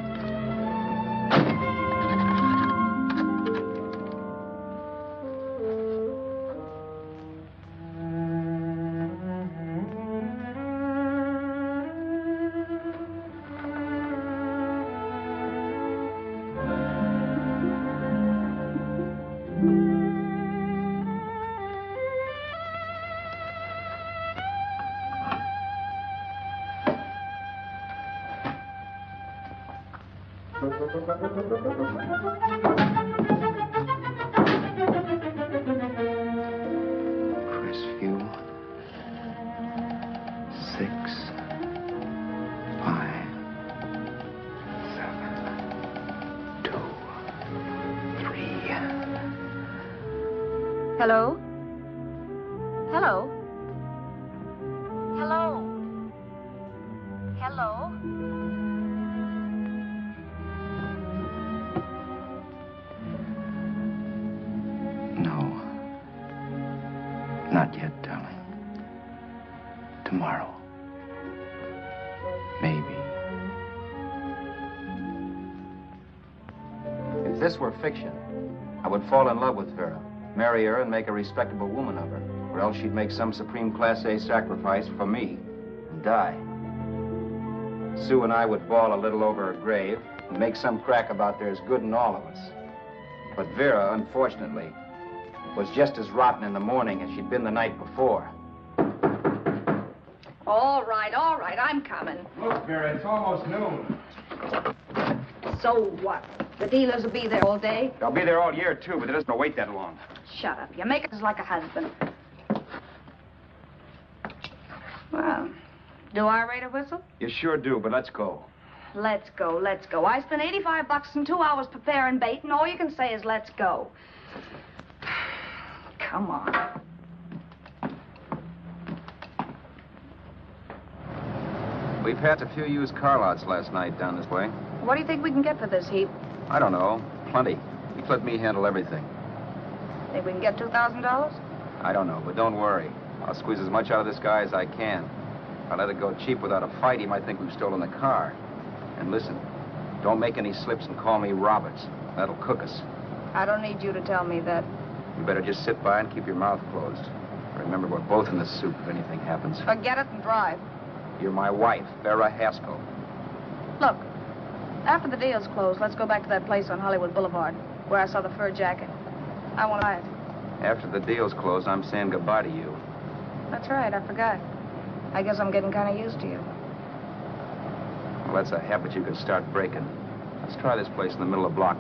Crestview. 6, 5, 7, 2, 3. Hello? Hello? Hello? Hello? No. Not yet, darling. Tomorrow. Maybe. If this were fiction, I would fall in love with Vera, marry her, and make a respectable woman of her. Or else she'd make some supreme Class A sacrifice for me and die. Sue and I would bawl a little over her grave and make some crack about there's good in all of us. But Vera, unfortunately, was just as rotten in the morning as she'd been the night before. All right, I'm coming. Look, Vera, it's almost noon. So what? The dealers will be there all day? They'll be there all year, too, but it doesn't wait that long. Shut up. You make us like a husband. Well, do I rate a whistle? You sure do, but let's go. Let's go, let's go. I spent $85 and 2 hours preparing bait, and all you can say is let's go. Come on. We passed a few used car lots last night down this way. What do you think we can get for this heap? I don't know. Plenty. You let me handle everything. Think we can get $2,000? I don't know, but don't worry. I'll squeeze as much out of this guy as I can. If I let it go cheap without a fight, he might think we've stolen the car. And listen, don't make any slips and call me Roberts. That'll cook us. I don't need you to tell me that. You better just sit by and keep your mouth closed. Remember, we're both in the soup if anything happens. Forget it and drive. You're my wife, Vera Haskell. Look, after the deal's closed, let's go back to that place on Hollywood Boulevard where I saw the fur jacket. I want to buy it. After the deal's closed, I'm saying goodbye to you. That's right, I forgot. I guess I'm getting kind of used to you. Well, that's a habit you could start breaking. Let's try this place in the middle of the block.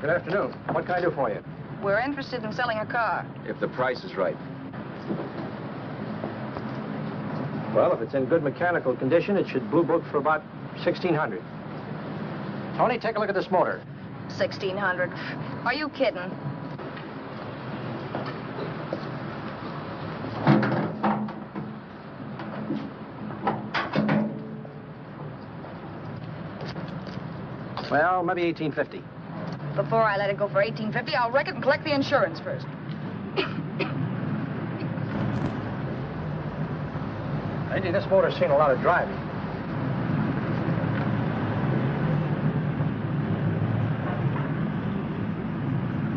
Good afternoon. What can I do for you? We're interested in selling a car. If the price is right. Well, if it's in good mechanical condition, it should blue book for about $1,600. Tony, take a look at this motor. 1,600. Are you kidding? Well, maybe 1850. Before I let it go for 1850, I'll wreck it and collect the insurance first. Lady, this motor's seen a lot of driving.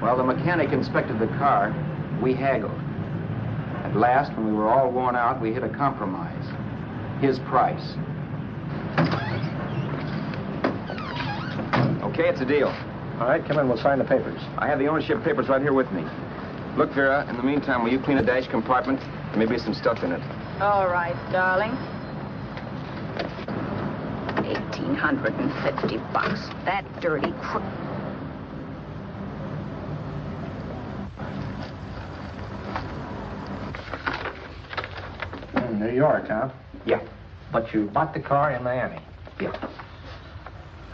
While the mechanic inspected the car, we haggled. At last, when we were all worn out, we hit a compromise. His price. Okay, it's a deal. All right, come in. We'll sign the papers. I have the ownership papers right here with me. Look, Vera, in the meantime, will you clean the dash compartment? There may be some stuff in it. All right, darling. $1,850. That dirty crook. New York, huh? Yeah. But you bought the car in Miami. Yeah.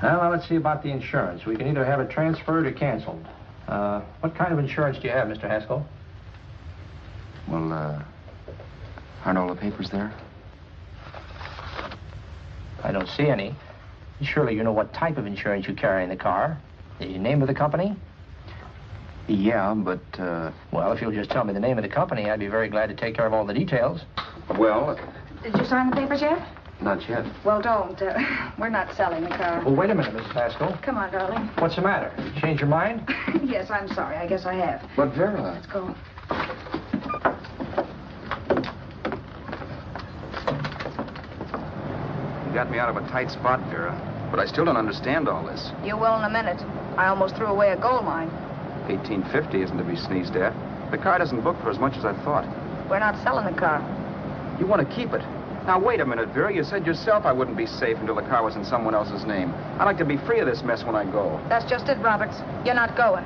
Well, now let's see about the insurance. We can either have it transferred or canceled. What kind of insurance do you have, Mr. Haskell? Well, aren't all the papers there? I don't see any. Surely you know what type of insurance you carry in the car. The name of the company? Yeah, but, Well, if you'll just tell me the name of the company, I'd be very glad to take care of all the details. well, Did you sign the papers yet? not yet. Well, don't. We're not selling the car. Well, wait a minute, Mrs. Haskell. Come on, darling. What's the matter? Change your mind? Yes, I'm sorry. I guess I have. But, Vera... Let's go. You got me out of a tight spot, Vera. But I still don't understand all this. You will in a minute. I almost threw away a gold mine. 1850 isn't to be sneezed at. The car doesn't book for as much as I thought. We're not selling the car. You want to keep it. Now, wait a minute, Vera. You said yourself I wouldn't be safe until the car was in someone else's name. I'd like to be free of this mess when I go. That's just it, Roberts. You're not going.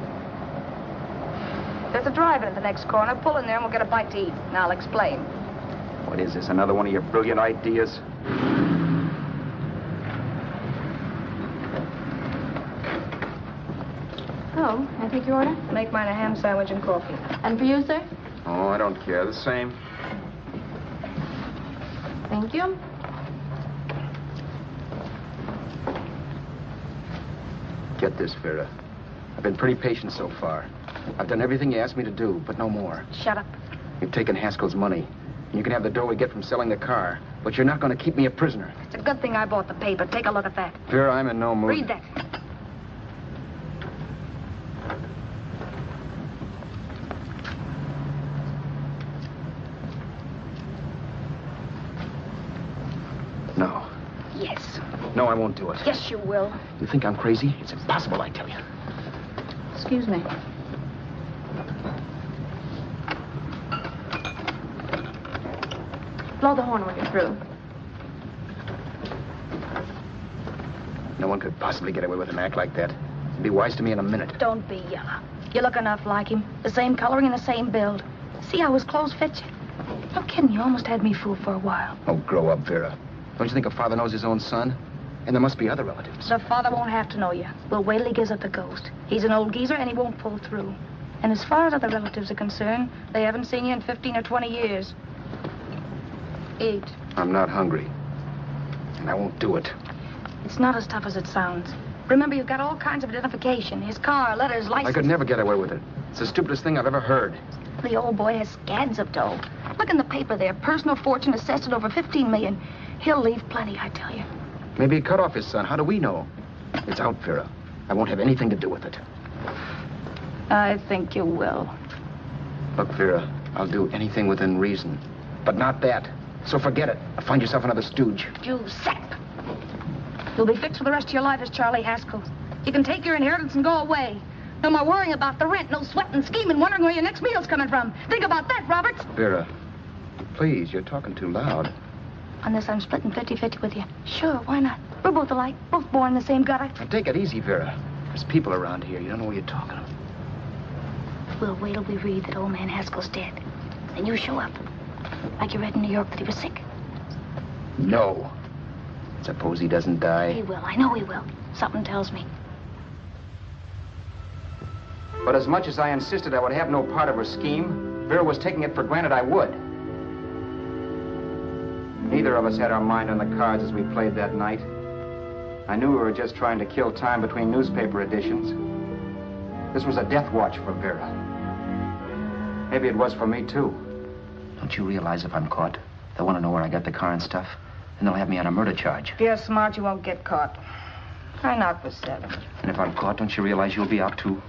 There's a drive-in at the next corner. Pull in there and we'll get a bite to eat. And I'll explain. What is this, another one of your brilliant ideas? Oh, I take your order? Make mine a ham sandwich and coffee. And for you, sir? Oh, I don't care. The same. Thank you. Get this, Vera. I've been pretty patient so far. I've done everything you asked me to do, but no more. Shut up. You've taken Haskell's money. And you can have the dough we get from selling the car. But you're not going to keep me a prisoner. It's a good thing I bought the paper. Take a look at that. Vera, I'm in no mood. Read that. No. Yes. No, I won't do it. Yes, you will. You think I'm crazy? It's impossible, I tell you. Excuse me. Blow the horn when you're through. No one could possibly get away with an act like that. It'd be wise to me in a minute. Don't be yellow. You look enough like him. The same coloring and the same build. See how his clothes fit you? No kidding, you almost had me fooled for a while. Oh, grow up, Vera. Don't you think a father knows his own son? And there must be other relatives. The father won't have to know you. We'll wait till he gives up the ghost. He's an old geezer and he won't pull through. And as far as other relatives are concerned, they haven't seen you in 15 or 20 years. Eat. I'm not hungry. And I won't do it. It's not as tough as it sounds. Remember, you've got all kinds of identification. His car, letters, license. I could never get away with it. It's the stupidest thing I've ever heard. The old boy has scads of dough. Look in the paper there. Personal fortune assessed at over $15 million. He'll leave plenty, I tell you. Maybe he cut off his son. How do we know? It's out, Vera. I won't have anything to do with it. I think you will. Look, Vera, I'll do anything within reason. But not that. So forget it. Find yourself another stooge. You sap. You'll be fixed for the rest of your life as Charlie Haskell. You can take your inheritance and go away. No more worrying about the rent, no sweating, scheming, wondering where your next meal's coming from. Think about that, Roberts. Vera, please, you're talking too loud. On this, I'm splitting 50-50 with you. Sure, why not? We're both alike, both born in the same gutter. Now, take it easy, Vera. There's people around here. You don't know what you're talking about. We'll wait till we read that old man Haskell's dead. Then you show up. Like you read in New York that he was sick. No. Suppose he doesn't die. He will. I know he will. Something tells me. But as much as I insisted I would have no part of her scheme, Vera was taking it for granted I would. Neither of us had our mind on the cards as we played that night. I knew we were just trying to kill time between newspaper editions. This was a death watch for Vera. Maybe it was for me, too. Don't you realize if I'm caught, they'll want to know where I got the car and stuff, and they'll have me on a murder charge. If you're smart, you won't get caught. I knock for 7. And if I'm caught, don't you realize you'll be out, too?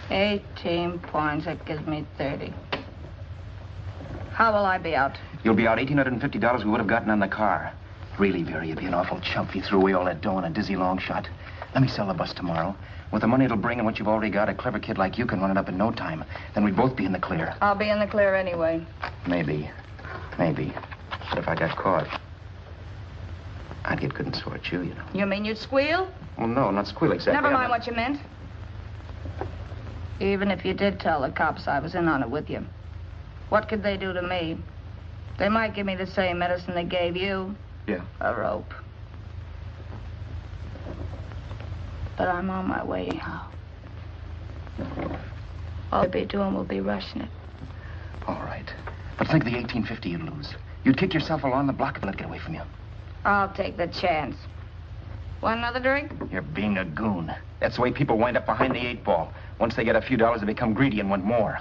18 points. That gives me 30. How will I be out? You'll be out $1,850 we would have gotten on the car. Really, Vera, you'd be an awful chump if you threw away all that dough on a dizzy long shot. Let me sell the bus tomorrow. With the money it'll bring and what you've already got, a clever kid like you can run it up in no time. Then we'd both be in the clear. I'll be in the clear anyway. Maybe. But if I got caught, I'd get good and sore at you, you know. You mean you'd squeal? Well, no, not squeal exactly. Never mind what you meant. Even if you did tell the cops I was in on it with you, what could they do to me? They might give me the same medicine they gave you. Yeah. A rope. But I'm on my way out. All I'll be doing will be rushing it. All right. But think of the $1,850 you'd lose. You'd kick yourself along the block and let it get away from you. I'll take the chance. Want another drink? You're being a goon. That's the way people wind up behind the 8 ball. Once they get a few dollars, they become greedy and want more.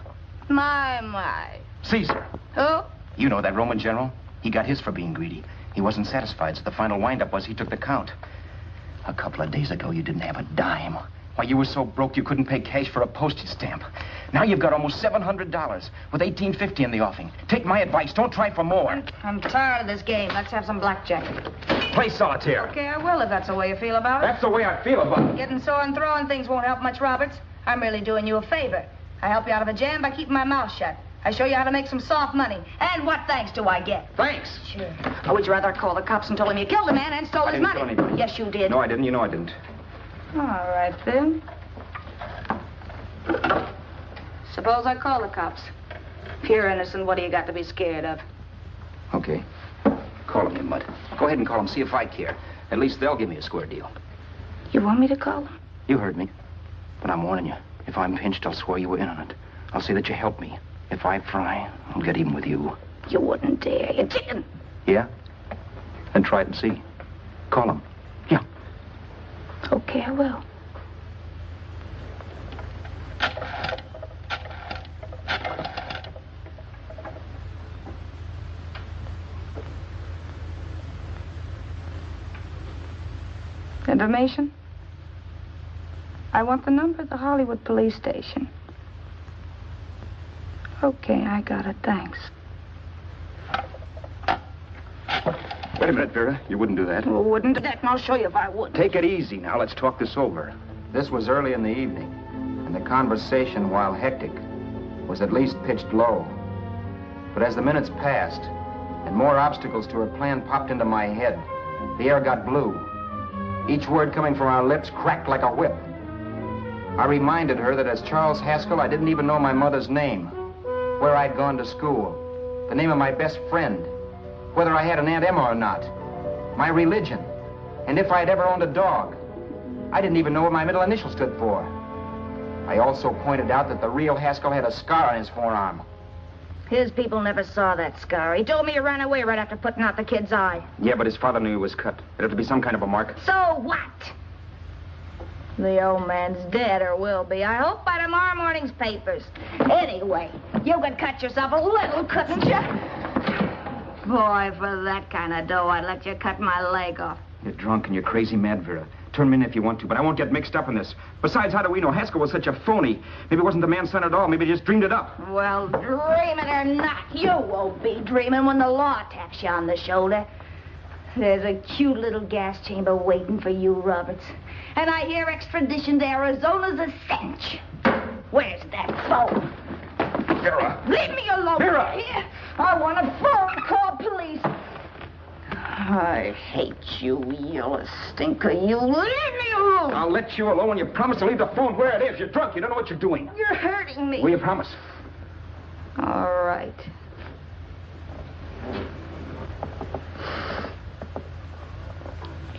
My. Caesar. Who? You know that Roman general? He got his for being greedy. He wasn't satisfied, so the final wind-up was he took the count. A couple of days ago, you didn't have a dime. Why, you were so broke you couldn't pay cash for a postage stamp. Now you've got almost $700 with $1,850 in the offing. Take my advice. Don't try for more. I'm tired of this game. Let's have some blackjack. Play solitaire. Okay, I will if that's the way you feel about it. That's the way I feel about it. Getting sore and throwing things won't help much, Roberts. I'm really doing you a favor. I help you out of a jam by keeping my mouth shut. I show you how to make some soft money. And what thanks do I get? Thanks. Sure. Or would you rather call the cops and told them you killed the man and stole his money? I didn't kill anybody. Yes, you did. No, I didn't. You know I didn't. All right, then. Suppose I call the cops. If you're innocent, what do you got to be scared of? Okay. Call him, you mutt. Go ahead and call him, see if I care. At least they'll give me a square deal. You want me to call them? You heard me. But I'm warning you. If I'm pinched, I'll swear you were in on it. I'll say that you helped me. If I fry, I'll get even with you. You wouldn't dare. You're chicken. Yeah? Then try it and see. Call him. Yeah. Okay, I will. Information? I want the number of the Hollywood police station. Okay, I got it. Thanks. Wait a minute, Vera. You wouldn't do that. Well, wouldn't do that, and I'll show you if I would. Take it easy now. Let's talk this over. This was early in the evening, and the conversation, while hectic, was at least pitched low. But as the minutes passed, and more obstacles to her plan popped into my head, the air got blue. Each word coming from our lips cracked like a whip. I reminded her that as Charles Haskell, I didn't even know my mother's name, where I'd gone to school, the name of my best friend, whether I had an Aunt Emma or not, my religion, and if I'd ever owned a dog. I didn't even know what my middle initial stood for. I also pointed out that the real Haskell had a scar on his forearm. His people never saw that scar. He told me he ran away right after putting out the kid's eye. Yeah, but his father knew he was cut. It'd have to be some kind of a mark. So what? The old man's dead, or will be. I hope by tomorrow morning's papers. Anyway, you could cut yourself a little, couldn't you? Boy, for that kind of dough, I'd let you cut my leg off. You're drunk and you're crazy mad, Vera. Turn me in if you want to, but I won't get mixed up in this. Besides, how do we know Haskell was such a phony? Maybe it wasn't the man's son at all. Maybe he just dreamed it up. Well, dreaming or not, you won't be dreaming when the law taps you on the shoulder. There's a cute little gas chamber waiting for you, Roberts. And I hear extradition to Arizona's a cinch. Where's that phone? Vera! Leave me alone. Vera! Here. I want a phone. Call police. I hate you, yellow stinker. You leave me alone. I'll let you alone when you promise to leave the phone where it is. You're drunk. You don't know what you're doing. You're hurting me. Will you promise? All right.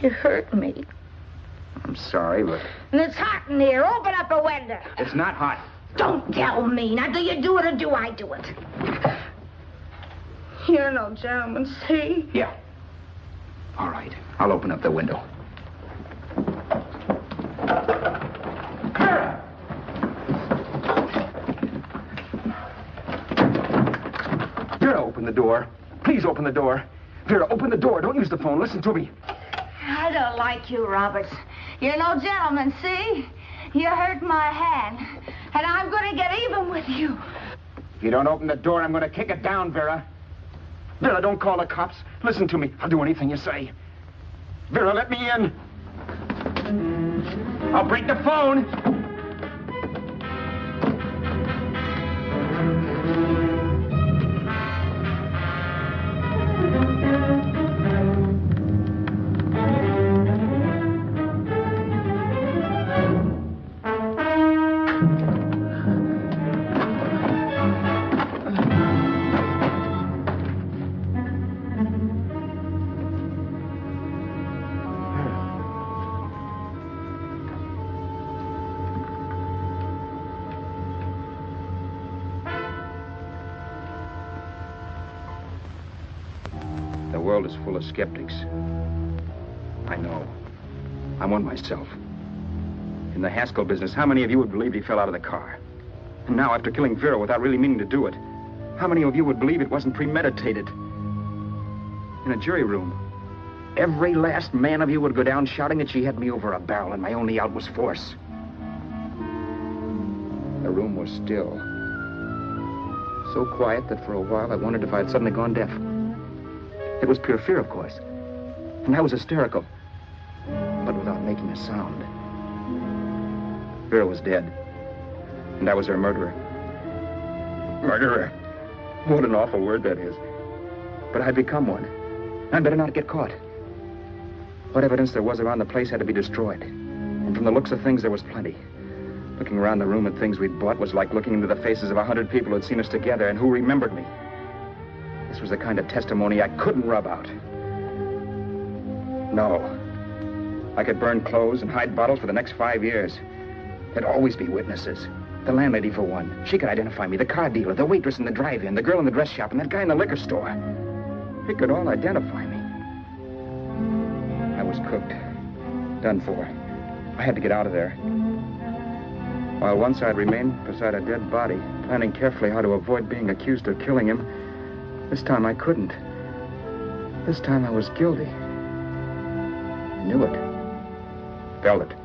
You hurt me. I'm sorry, but... And it's hot in here. Open up a window. It's not hot. Don't tell me. Now, do you do it or do I do it? You're no gentleman, see? Yeah. All right. I'll open up the window. door. Please open the door. Vera, open the door. Don't use the phone. Listen to me. I don't like you, Roberts. You're no gentleman, see? You hurt my hand, and I'm going to get even with you. If you don't open the door, I'm going to kick it down, Vera. Vera, don't call the cops. Listen to me. I'll do anything you say. Vera, let me in. I'll break the phone. The world is full of skeptics. I know. I'm one myself. In the Haskell business, how many of you would believe he fell out of the car? And now, after killing Vera without really meaning to do it, how many of you would believe it wasn't premeditated? In a jury room, every last man of you would go down shouting that she had me over a barrel and my only out was force. The room was still. So quiet that for a while I wondered if I had suddenly gone deaf. It was pure fear, of course. And I was hysterical, but without making a sound. Vera was dead, and I was her murderer. Murderer. What an awful word that is. But I'd become one. I'd better not get caught. What evidence there was around the place had to be destroyed. And from the looks of things, there was plenty. Looking around the room at things we'd bought was like looking into the faces of 100 people who had seen us together and who remembered me. This was the kind of testimony I couldn't rub out. No. I could burn clothes and hide bottles for the next 5 years. There'd always be witnesses. The landlady, for one. She could identify me. The car dealer, the waitress in the drive-in, the girl in the dress shop, and that guy in the liquor store. They could all identify me. I was cooked. Done for. I had to get out of there. While once I'd remained beside a dead body, planning carefully how to avoid being accused of killing him, this time I couldn't. This time I was guilty. I knew it. Felt it.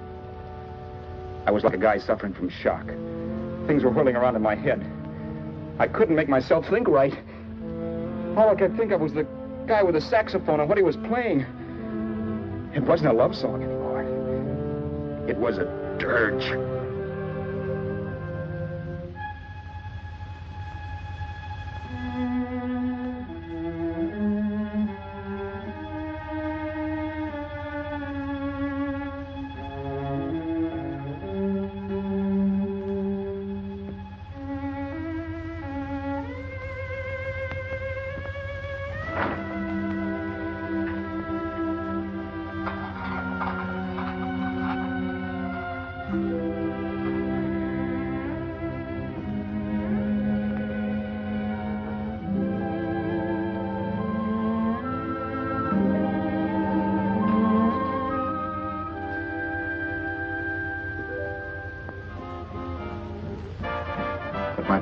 I was like a guy suffering from shock. Things were whirling around in my head. I couldn't make myself think right. All I could think of was the guy with the saxophone and what he was playing. It wasn't a love song anymore. It was a dirge.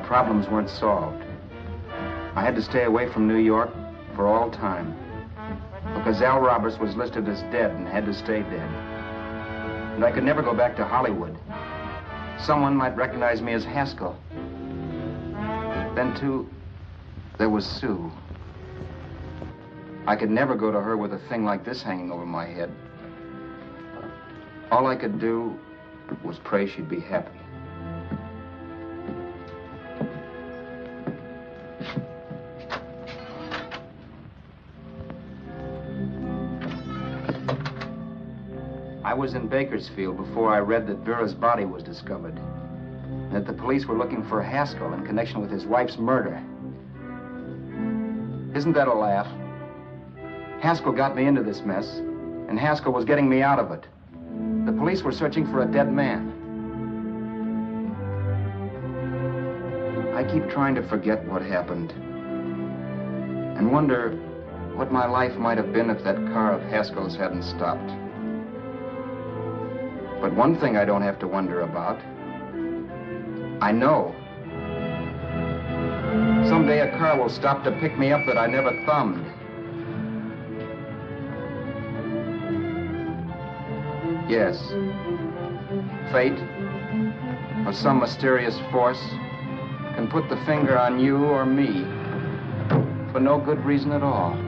Problems weren't solved. I had to stay away from New York for all time because Al Roberts was listed as dead and had to stay dead. And I could never go back to Hollywood. Someone might recognize me as Haskell. Then, too, there was Sue. I could never go to her with a thing like this hanging over my head. All I could do was pray she'd be happy. I was in Bakersfield before I read that Vera's body was discovered, and that the police were looking for Haskell in connection with his wife's murder. Isn't that a laugh? Haskell got me into this mess, and Haskell was getting me out of it. The police were searching for a dead man. I keep trying to forget what happened, and wonder what my life might have been if that car of Haskell's hadn't stopped. But one thing I don't have to wonder about. I know. Someday a car will stop to pick me up that I never thumbed. Yes. Fate, or some mysterious force, can put the finger on you or me for no good reason at all.